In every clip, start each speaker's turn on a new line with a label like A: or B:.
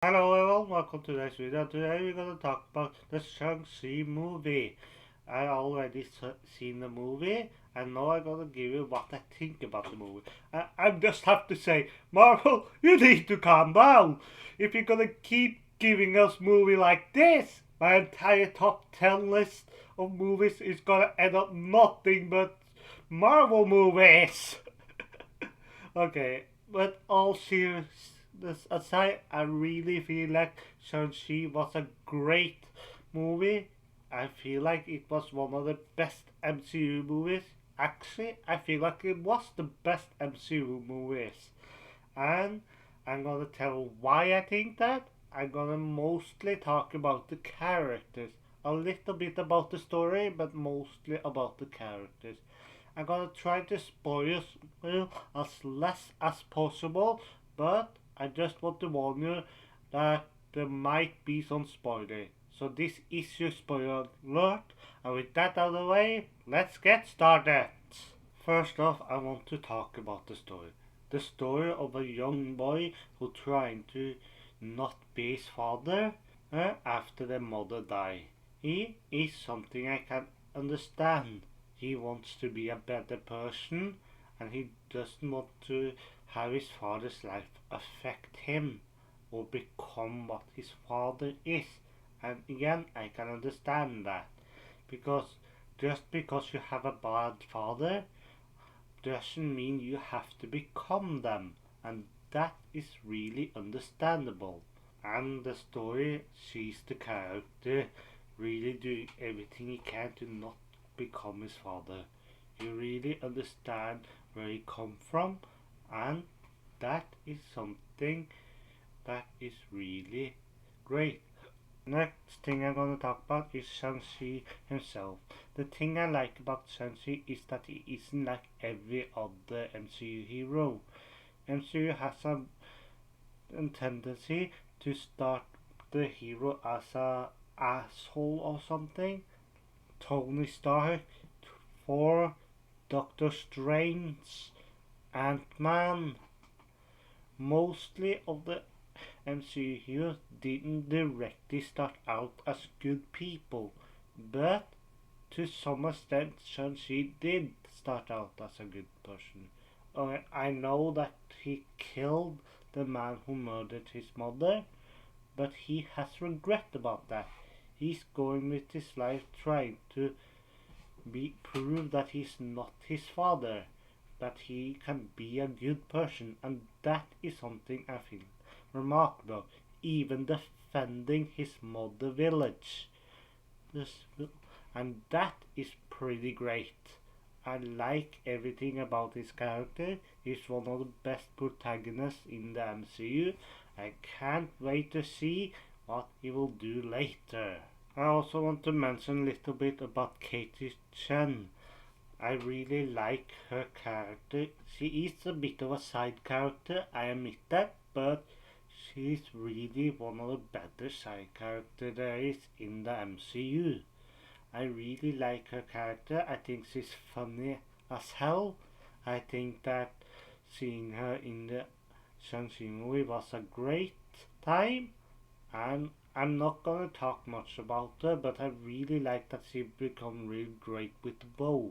A: Hello everyone, welcome to today's video. Today we're going to talk about the Shang Chi movie. I already seen the movie and now I'm going to give you what I think about the movie. I just have to say, Marvel, you need to calm down. If you're going to keep giving us movie like this, my entire top 10 list of movies is going to end up nothing but Marvel movies. Okay, but all seriousness aside, I really feel like Shang-Chi was a great movie. I feel like it was one of the best MCU movies. Actually, I feel like it was the best MCU movies. And I'm gonna tell why I think that. I'm gonna mostly talk about the characters. A little bit about the story, but mostly about the characters. I'm gonna try to spoil as less as possible, but I just want to warn you that there might be some spoiler. So this is your spoiler alert, and with that out of the way, let's get started. First off, I want to talk about the story. The story of a young boy who trying to not be his father after their mother died. He is something I can understand. He wants to be a better person and he doesn't want to have his father's life affect him or become what his father is. And again, I can understand that because just because you have a bad father doesn't mean you have to become them, and that is really understandable. And the story sees the character really doing everything he can to not become his father. You really understand where he come from, and that is something that is really great. Next thing I'm gonna talk about is Shang-Chi himself. The thing I like about Shang-Chi is that he isn't like every other MCU hero. MCU has a tendency to start the hero as a asshole or something. Tony Stark, Thor, Doctor Strange, Ant-Man. Mostly of the MCU heroes didn't directly start out as good people, but to some extent Shang-Chi did start out as a good person. I know that he killed the man who murdered his mother, but he has regret about that. He's going with his life trying to prove that he's not his father, that he can be a good person, and that is something I feel remarkable. Even defending his mother village, this, and that is pretty great. I like everything about his character. He's one of the best protagonists in the MCU. I can't wait to see what he will do later. I also want to mention a little bit about Katie Chen. I really like her character. She is a bit of a side character, I admit that, but she's really one of the better side characters there is in the MCU. I really like her character. I think she's funny as hell. I think that seeing her in the Shang-Chi movie was a great time. And I'm not gonna talk much about her, but I really like that she become really great with the bow.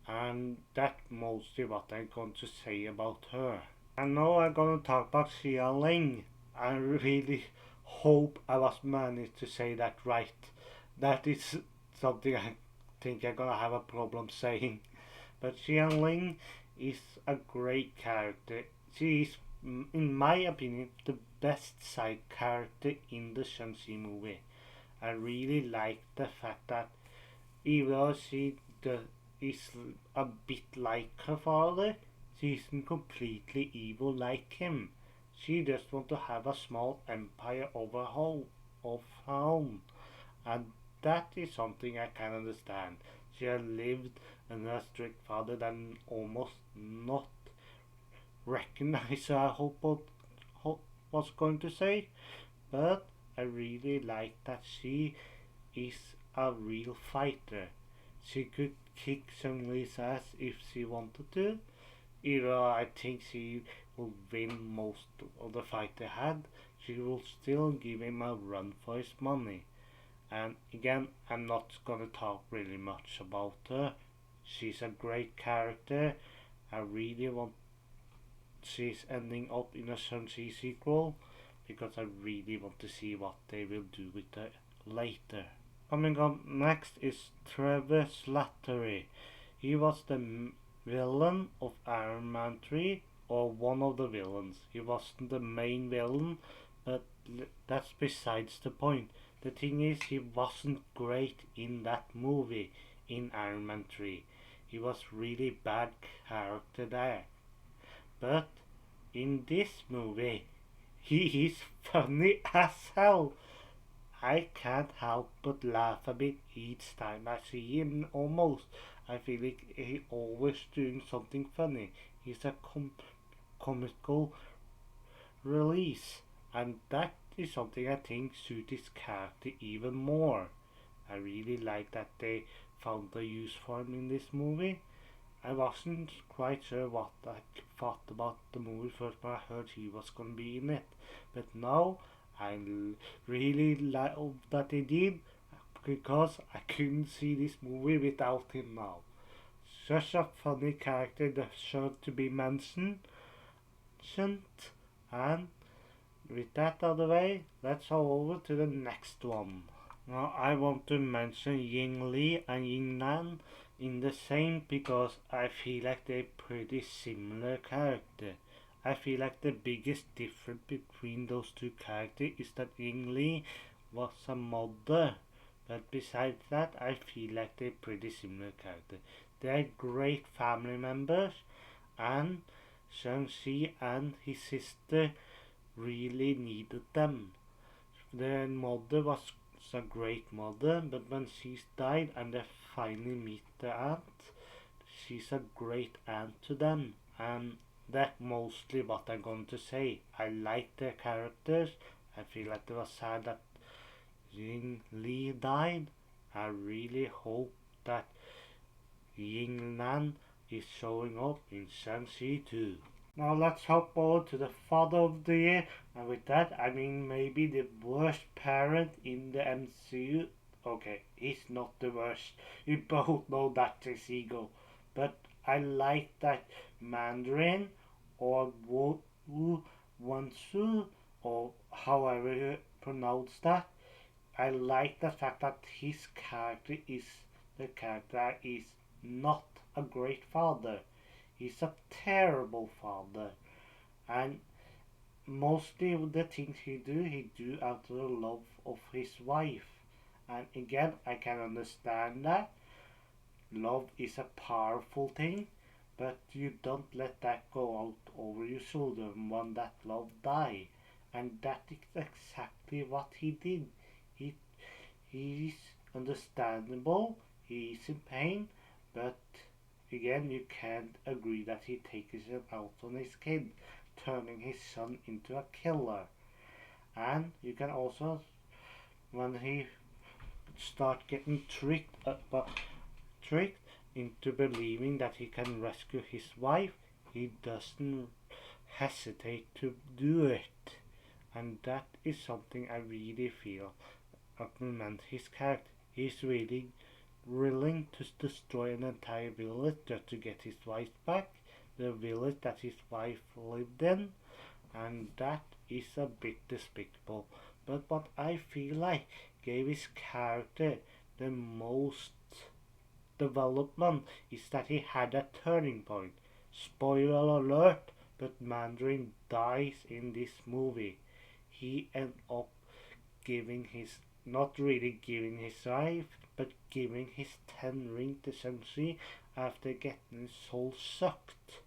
A: And that's mostly what I'm going to say about her. And now I'm gonna talk about Xiangling. I really hope I was managed to say that right. That is something I think I'm gonna have a problem saying. But Xiangling is a great character. She is, in my opinion, the best side character in the Shang-Chi movie. I really like the fact that even though is a bit like her father, she isn't completely evil like him. She just wants to have a small empire of her own, and that is something I can understand. She has lived under a strict father that almost not recognize her. I was going to say, but I really like that she is a real fighter. She could kick Xiangling's ass if she wanted to. Either I think she will win most of the fight they had. she will still give him a run for his money. And again, I'm not gonna talk really much about her. She's a great character. I really want she's ending up in a Shang Chi sequel because I really want to see what they will do with her later. Coming up next is Trevor Slattery. He was the villain of Iron Man 3, or one of the villains. He wasn't the main villain, but that's besides the point. The thing is, he wasn't great in that movie, in Iron Man 3. He was really bad character there. But in this movie, he is funny as hell. I can't help but laugh a bit each time I see him almost. I feel like he always doing something funny. He's a comical release, and that is something I think suits his character even more. I really like that they found a use for him in this movie. I wasn't quite sure what I thought about the movie first, but I heard he was gonna be in it. But now I really love that they did, because I couldn't see this movie without him now. Such a funny character deserves to be mentioned. And with that out of the way, let's go over to the next one. Now I want to mention Xiangling and Yin Nan in the same because I feel like they're pretty similar character. I feel like the biggest difference between those two characters is that Xiangling was a mother, but besides that I feel like they're pretty similar character. They're great family members, and Shang Chi and his sister really needed them. Their mother was a great mother, but when she's died and they finally meet the aunt, she's a great aunt to them. And that's mostly what I'm going to say. I like their characters. I feel like it was sad that Yin Li died. I really hope that Yin Nan is showing up in Shang-Chi too. Now let's hop over to the father of the year, and with that I mean maybe the worst parent in the MCU. Okay, he's not the worst. You both know that's his ego. But I like that Mandarin or Wu Wansu, or however you pronounce that. I like the fact that his character is not a great father. He's a terrible father, and mostly the things he do out of the love of his wife. And again, I can understand that love is a powerful thing, but you don't let that go out over your shoulder when that love die. And that is exactly what he did. He he's understandable. He's in pain, but again, you can't agree that he takes it out on his kid, turning his son into a killer. And you can also, when he start getting tricked into believing that he can rescue his wife, he doesn't hesitate to do it. And that is something I really feel complements his character. He's really willing to destroy an entire village just to get his wife back, the village that his wife lived in, and that is a bit despicable. But what I feel like gave his character the most development is that he had a turning point. Spoiler alert, but Mandarin dies in this movie. He ends up giving his, not really giving his life, but giving his 10 ring to Shang-Chi after getting his soul sucked,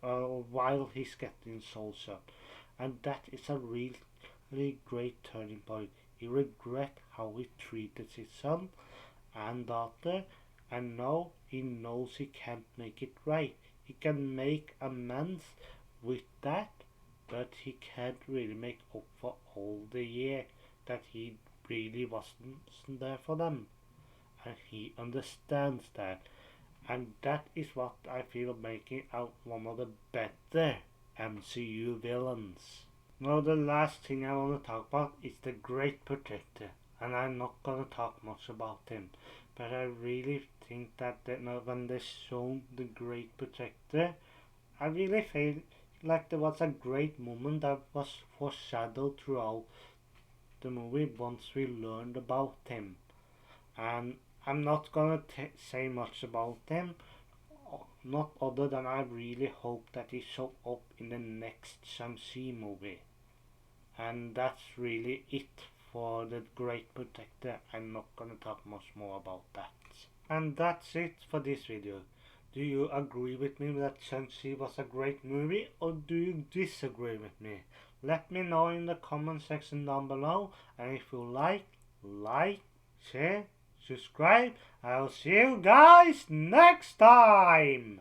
A: while he's getting soul sucked. And that is a really great turning point. He regret how he treated his son and daughter, and now he knows he can't make it right. He can make amends with that, but he can't really make up for all the year that he really wasn't there for them. And he understands that. And that is what I feel making out one of the better MCU villains. Now the last thing I want to talk about is the Great Protector, and I'm not gonna talk much about him, but I really think that when they shown the Great Protector, I really feel like there was a great moment that was foreshadowed throughout the movie once we learned about him. And I'm not gonna say much about him, not other than I really hope that he show up in the next Shang Chi movie. And that's really it for the Great Protector. I'm not gonna talk much more about that. And that's it for this video. Do you agree with me that Shang-Chi was a great movie, or do you disagree with me? Let me know in the comment section down below, and if you like, share, subscribe. I'll see you guys next time!